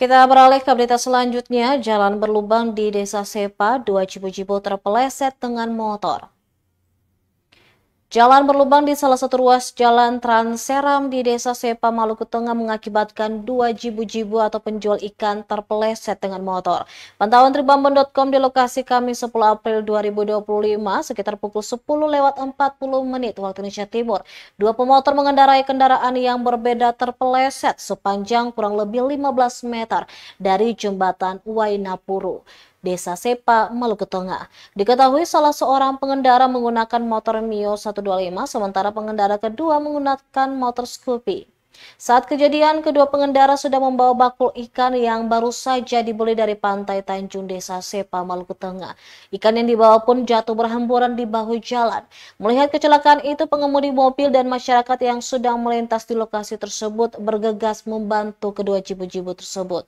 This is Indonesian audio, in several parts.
Kita beralih ke berita selanjutnya. Jalan berlubang di Desa Sepa, 2 Cibu-Cibu terpeleset dengan motor. Jalan berlubang di salah satu ruas jalan Transeram di Desa Sepa, Maluku Tengah mengakibatkan 2 jibu-jibu atau penjual ikan terpeleset dengan motor. Pantauan Tribambon.com di lokasi Kamis 10 April 2025 sekitar pukul 10.40 waktu Indonesia Timur. 2 pemotor mengendarai kendaraan yang berbeda terpeleset sepanjang kurang lebih 15 meter dari jembatan Wainapuru, Desa Sepa, Maluku Tengah. Diketahui salah seorang pengendara menggunakan motor Mio 125, sementara pengendara kedua menggunakan motor Scoopy. Saat kejadian, kedua pengendara sudah membawa bakul ikan yang baru saja dibeli dari pantai Tanjung Desa Sepa, Maluku Tengah. Ikan yang dibawa pun jatuh berhamburan di bahu jalan. Melihat kecelakaan itu, pengemudi mobil dan masyarakat yang sedang melintas di lokasi tersebut bergegas membantu kedua jibu-jibu tersebut.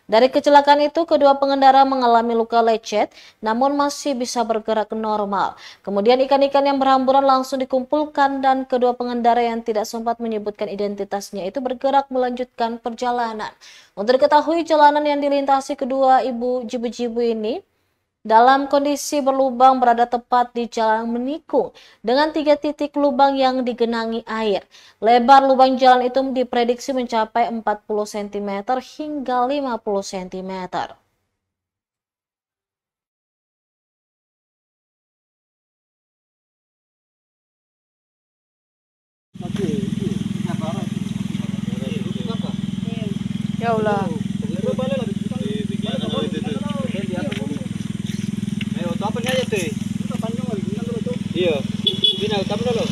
Dari kecelakaan itu, kedua pengendara mengalami luka lecet, namun masih bisa bergerak normal. Kemudian ikan-ikan yang berhamburan langsung dikumpulkan dan kedua pengendara yang tidak sempat menyebutkan identitasnya itu bergerak melanjutkan perjalanan. Untuk diketahui, jalanan yang dilintasi kedua ibu jibu-jibu ini dalam kondisi berlubang berada tepat di jalan menikung dengan 3 titik lubang yang digenangi air. Lebar lubang jalan itu diprediksi mencapai 40 cm hingga 50 cm. Ya Allah. Iya, bina utama dulu.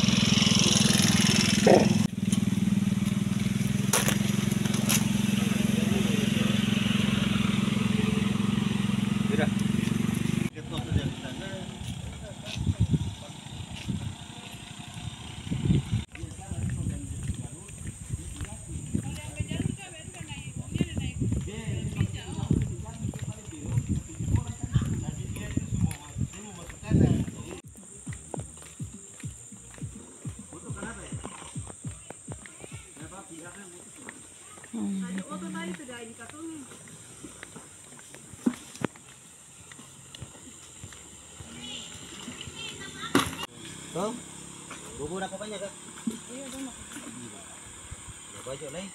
Sudah. Tuh, bubur apa banyak kak? Iya banyak. Berapa aja lagi?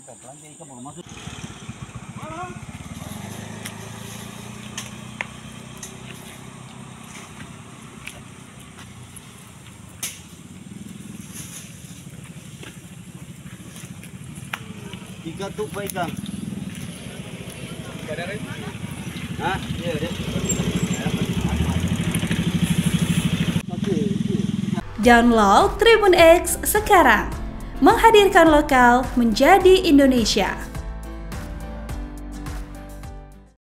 Pelan-pelan ikan mau masuk. Tiga tuh ikan. Hah? Iya deh. Download Tribun X sekarang, menghadirkan lokal menjadi Indonesia.